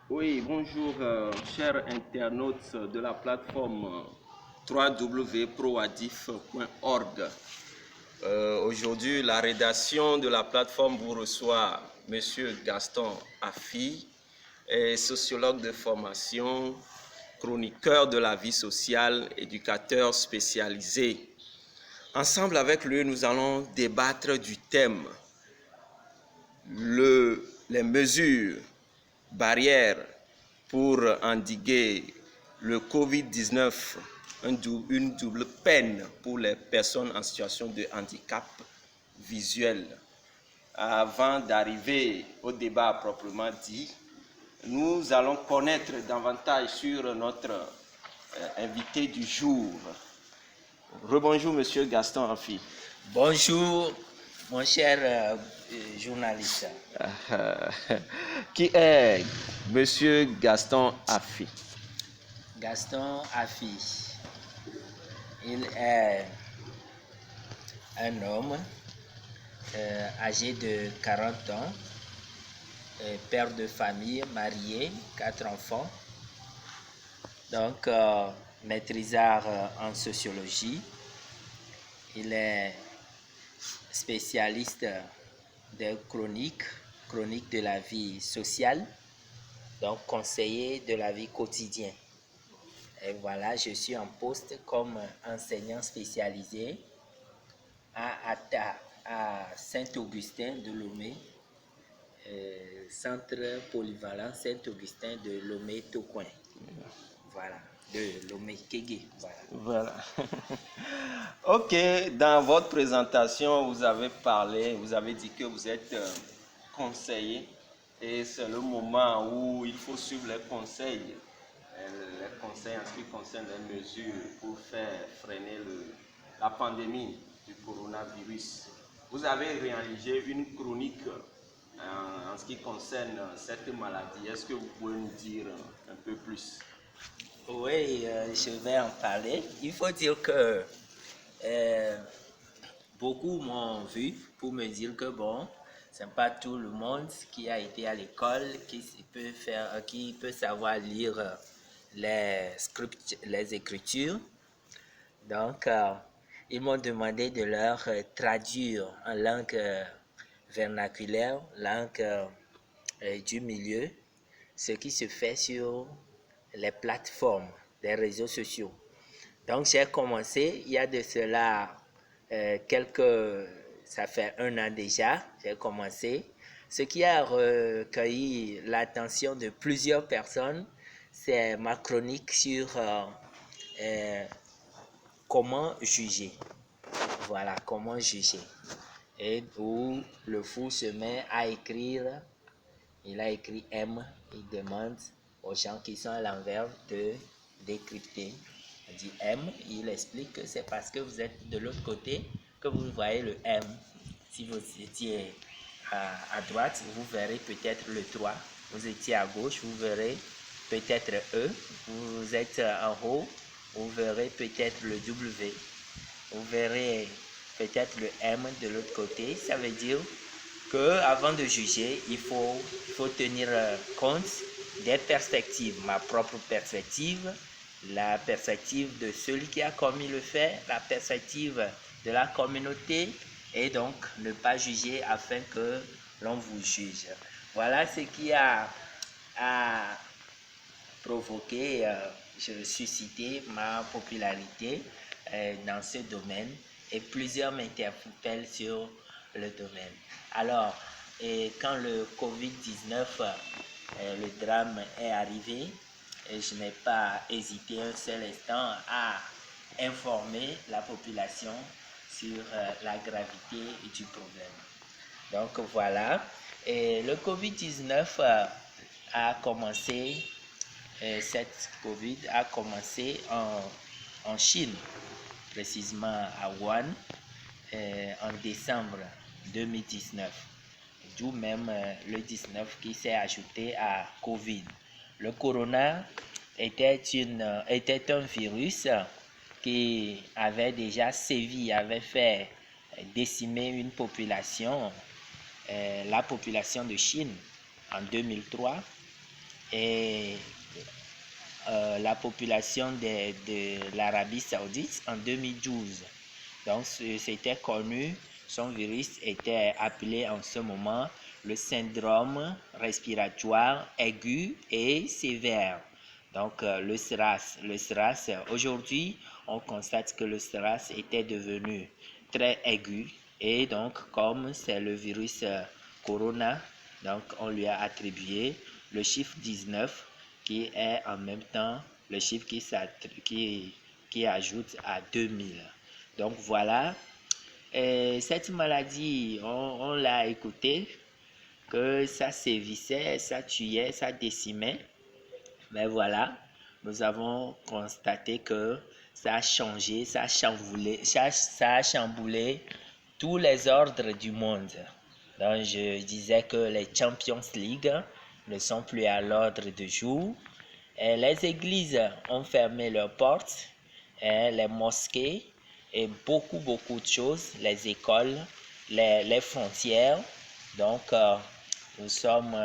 Oui, bonjour, chers internautes de la plateforme www.proadif.org. Aujourd'hui, la rédaction de la plateforme vous reçoit Monsieur Gaston Affi, sociologue de formation, chroniqueur de la vie sociale, éducateur spécialisé. Ensemble avec lui, nous allons débattre du thème les mesures barrières pour endiguer le Covid-19, une double peine pour les personnes en situation de handicap visuel. Avant d'arriver au débat proprement dit, nous allons connaître davantage sur notre invité du jour. Rebonjour, Monsieur Gaston Affi. Bonjour, mon cher journaliste. Qui est Monsieur Gaston Affi? Gaston Affi. Il est un homme âgé de 40 ans, père de famille, marié, 4 enfants. Donc, maîtrisard en sociologie. Il est spécialiste des chroniques de la vie sociale, donc conseiller de la vie quotidienne. Et voilà, je suis en poste comme enseignant spécialisé à Saint-Augustin de Lomé, centre polyvalent Saint-Augustin de Lomé-Tocoin. Voilà, de Lomé-Kégué. Voilà. Ok, dans votre présentation, vous avez dit que vous êtes conseiller et c'est le moment où il faut suivre les conseils en ce qui concerne les mesures pour faire freiner la pandémie du coronavirus. Vous avez réalisé une chronique en ce qui concerne cette maladie. Est-ce que vous pouvez nous dire un peu plus? Oui, je vais en parler. Il faut dire que beaucoup m'ont vu pour me dire que bon, c'est pas tout le monde qui a été à l'école qui peut savoir lire les écritures. Donc, ils m'ont demandé de leur traduire en langue vernaculaire, langue du milieu, ce qui se fait sur les plateformes des réseaux sociaux. Donc, j'ai commencé, il y a de cela ça fait 1 an déjà, j'ai commencé. Ce qui a recueilli l'attention de plusieurs personnes, c'est ma chronique sur comment juger. Voilà, comment juger. Et où le fou se met à écrire, il a écrit M, il demande aux gens qui sont à l'envers de décrypter. Il dit M, il explique que c'est parce que vous êtes de l'autre côté que vous voyez le M. Si vous étiez à droite, vous verrez peut-être le 3. Vous étiez à gauche, vous verrez peut-être E. Vous êtes en haut, vous verrez peut-être le W. Vous verrez peut-être le M de l'autre côté. Ça veut dire que avant de juger, il faut tenir compte des perspectives. Ma propre perspective, la perspective de celui qui a commis le fait, la perspective de la communauté, et donc ne pas juger afin que l'on vous juge. Voilà ce qui a provoqué, suscité ma popularité dans ce domaine, et plusieurs m'interpellent sur le domaine. Alors, quand le Covid-19, le drame est arrivé, je n'ai pas hésité un seul instant à informer la population sur la gravité du problème. Donc voilà, et le Covid-19 a commencé, cette Covid a commencé en Chine, précisément à Wuhan, en décembre 2019, d'où même le 19 qui s'est ajouté à Covid. Le corona était un virus qui avait déjà sévi, avait fait décimer une population, la population de Chine en 2003. et la population de l'Arabie Saoudite en 2012. Donc, c'était connu, son virus était appelé en ce moment le syndrome respiratoire aigu et sévère. Donc, le SRAS. Le SRAS, aujourd'hui, on constate que le SRAS était devenu très aigu. Et donc, comme c'est le virus Corona, donc on lui a attribué le chiffre 19 qui est en même temps le chiffre qui ajoute à 2000. Donc voilà, et cette maladie, on l'a écouté, que ça sévissait, ça tuait, ça décimait. Mais voilà, nous avons constaté que ça a changé, ça a chamboulé tous les ordres du monde. Donc je disais que les Champions League ne sont plus à l'ordre du jour. Et les églises ont fermé leurs portes, et les mosquées et beaucoup de choses, les écoles, les frontières. Donc, nous sommes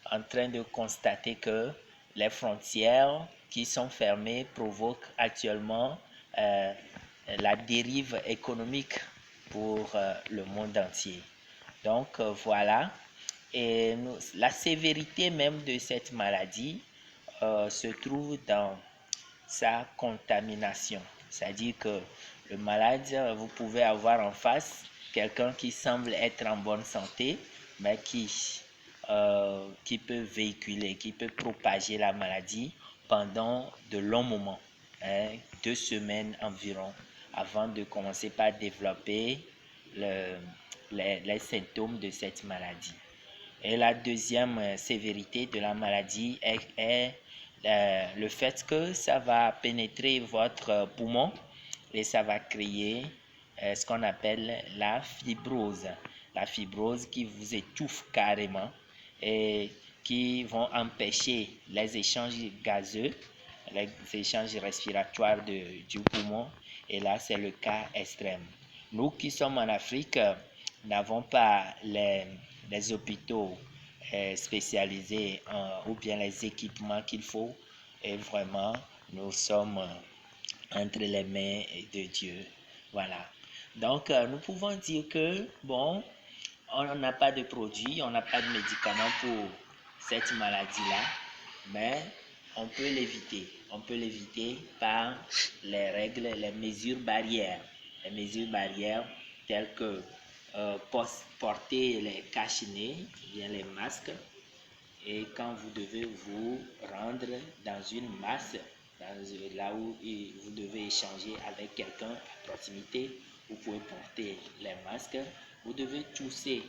en train de constater que les frontières qui sont fermées provoquent actuellement la dérive économique pour le monde entier. Donc, voilà. Et la sévérité même de cette maladie se trouve dans sa contamination. C'est-à-dire que le malade, vous pouvez avoir en face quelqu'un qui semble être en bonne santé, mais qui peut véhiculer, qui peut propager la maladie pendant de longs moments, hein, 2 semaines environ, avant de commencer par développer les symptômes de cette maladie. Et la deuxième sévérité de la maladie est le fait que ça va pénétrer votre poumon et ça va créer ce qu'on appelle la fibrose. La fibrose qui vous étouffe carrément et qui vont empêcher les échanges gazeux, les échanges respiratoires du poumon. Et là, c'est le cas extrême. Nous qui sommes en Afrique, n'avons pas les hôpitaux spécialisés ou bien les équipements qu'il faut. Et vraiment, nous sommes entre les mains de Dieu. Voilà. Donc, nous pouvons dire que, bon, on n'a pas de produit, on n'a pas de médicaments pour cette maladie-là, mais on peut l'éviter. On peut l'éviter par les règles, les mesures barrières. Les mesures barrières telles que porter les cache-nez, bien les masques, et quand vous devez vous rendre dans une masse, là où vous devez échanger avec quelqu'un à proximité, vous pouvez porter les masques. Vous devez tousser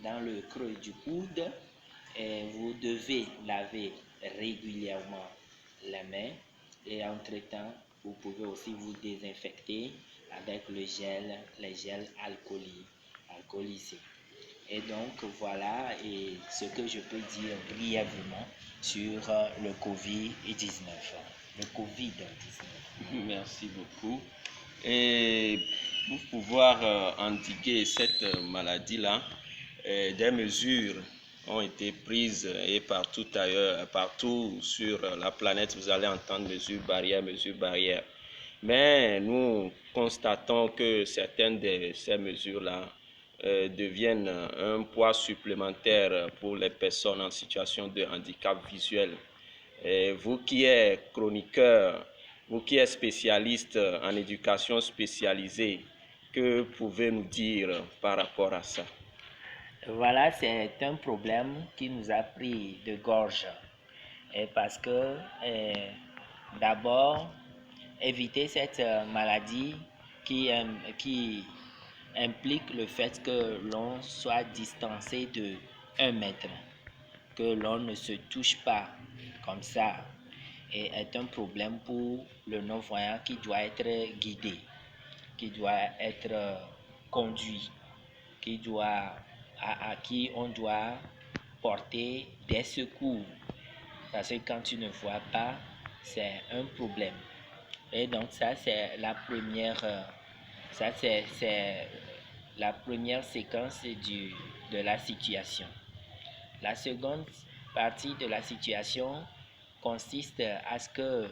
dans le creux du coude et vous devez laver régulièrement les mains. Et entre-temps, vous pouvez aussi vous désinfecter avec les gels alcoolisés. Et donc voilà et ce que je peux dire brièvement sur le Covid-19. Le Covid-19. Merci beaucoup. Et pour pouvoir endiguer cette maladie-là, des mesures ont été prises et partout ailleurs, partout sur la planète, vous allez entendre mesures barrières. Mais nous constatons que certaines de ces mesures-là deviennent un poids supplémentaire pour les personnes en situation de handicap visuel. Et vous qui êtes chroniqueur, vous qui êtes spécialiste en éducation spécialisée, que pouvez-vous nous dire par rapport à ça? Voilà, c'est un problème qui nous a pris de gorge. Et parce que d'abord, éviter cette maladie qui implique le fait que l'on soit distancé de 1 mètre, que l'on ne se touche pas comme ça, et est un problème pour le non-voyant qui doit être guidé, qui doit être conduit, à qui on doit porter des secours. Parce que quand tu ne vois pas, c'est un problème. Et donc ça, c'est la première, c'est la première séquence de la situation. La seconde partie de la situation consiste à ce que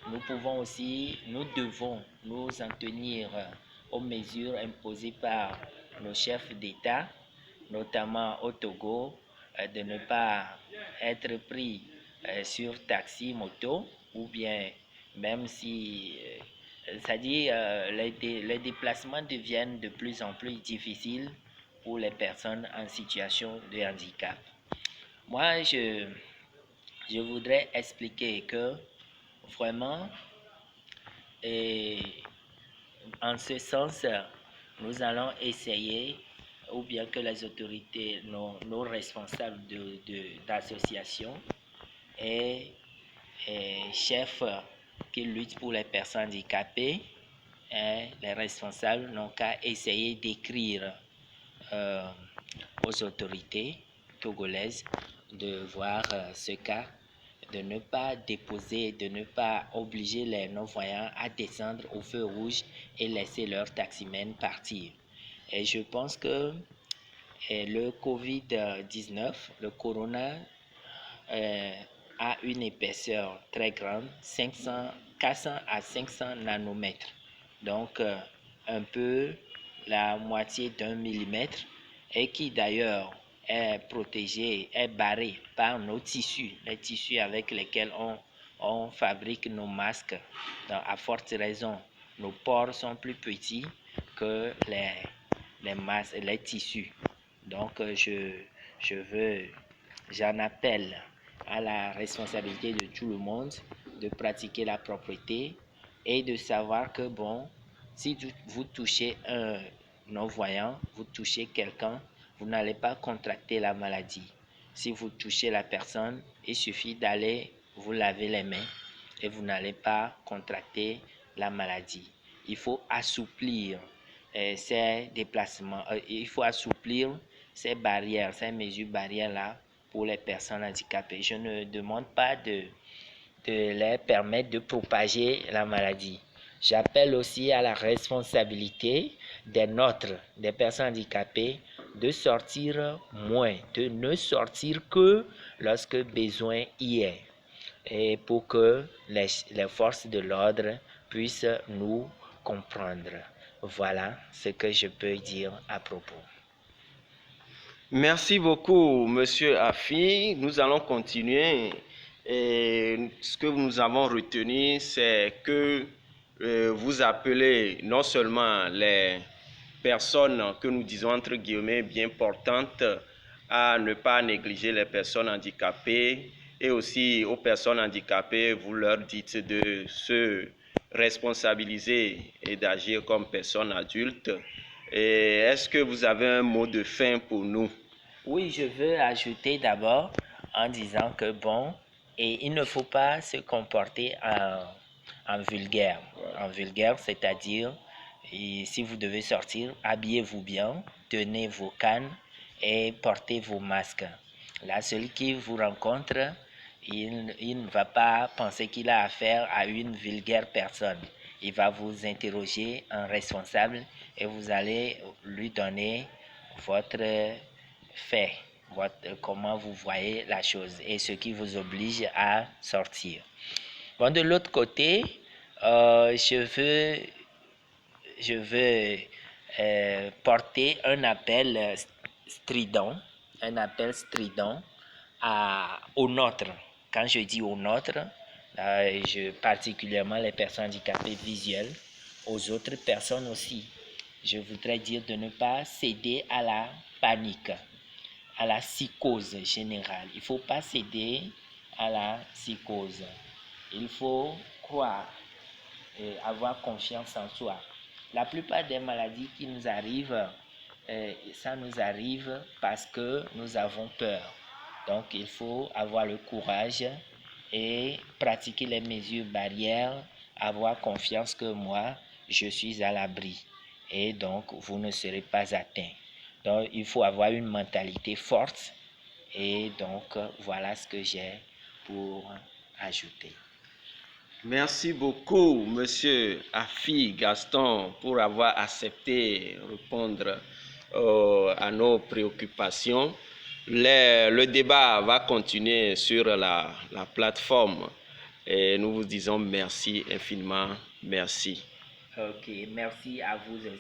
nous devons nous en tenir aux mesures imposées par nos chefs d'État, notamment au Togo, de ne pas être pris sur taxi, moto, ou bien même si, c'est-à-dire les déplacements deviennent de plus en plus difficiles pour les personnes en situation de handicap. Moi, je voudrais expliquer que vraiment, et en ce sens, nous allons essayer, ou bien que les autorités, nos responsables d'associations et chefs qui luttent pour les personnes handicapées, les responsables n'ont qu'à essayer d'écrire euh, aux autorités togolaises de voir ce cas, de ne pas déposer, de ne pas obliger les non-voyants à descendre au feu rouge et laisser leur taximène partir. Et je pense que le COVID-19, le corona, a une épaisseur très grande, 400 à 500 nanomètres. Donc, un peu la moitié d'un millimètre, et qui d'ailleurs est protégé, est barré par nos tissus, les tissus avec lesquels on fabrique nos masques. Donc, à forte raison, nos pores sont plus petits que les masques, les tissus. Donc, j'en appelle à la responsabilité de tout le monde de pratiquer la propreté et de savoir que, bon, si vous touchez un non-voyant, vous touchez quelqu'un, vous n'allez pas contracter la maladie. Si vous touchez la personne, il suffit d'aller vous laver les mains et vous n'allez pas contracter la maladie. Il faut assouplir ces déplacements, il faut assouplir ces barrières, ces mesures barrières-là pour les personnes handicapées. Je ne demande pas de les permettre de propager la maladie. J'appelle aussi à la responsabilité des nôtres, des personnes handicapées, de sortir moins, de ne sortir que lorsque besoin y est, et pour que les forces de l'ordre puissent nous comprendre. Voilà ce que je peux dire à propos. Merci beaucoup, Monsieur Afi. Nous allons continuer. Et ce que nous avons retenu, c'est que vous appelez non seulement les personnes que nous disons entre guillemets bien portantes à ne pas négliger les personnes handicapées, et aussi aux personnes handicapées, vous leur dites de se responsabiliser et d'agir comme personnes adultes. Et est-ce que vous avez un mot de fin pour nous? Oui, je veux ajouter d'abord en disant que bon, et il ne faut pas se comporter en vulgaire. En vulgaire, c'est-à-dire, si vous devez sortir, habillez-vous bien, tenez vos cannes et portez vos masques. Là, celui qui vous rencontre, il ne va pas penser qu'il a affaire à une vulgaire personne. Il va vous interroger en responsable et vous allez lui donner votre fait, comment vous voyez la chose et ce qui vous oblige à sortir. Bon, de l'autre côté, je veux porter un appel strident, au nôtre. Quand je dis au nôtre, particulièrement les personnes handicapées visuelles, aux autres personnes aussi. Je voudrais dire de ne pas céder à la panique, à la psychose générale. Il ne faut pas céder à la psychose. Il faut croire et avoir confiance en soi. La plupart des maladies qui nous arrivent, ça nous arrive parce que nous avons peur. Donc, il faut avoir le courage et pratiquer les mesures barrières, avoir confiance que moi, je suis à l'abri. Et donc, vous ne serez pas atteint. Donc, il faut avoir une mentalité forte. Et donc, voilà ce que j'ai pour ajouter. Merci beaucoup, Monsieur Afi Gaston, pour avoir accepté répondre à nos préoccupations. Le débat va continuer sur la plateforme et nous vous disons merci infiniment. Merci. Ok, merci à vous aussi.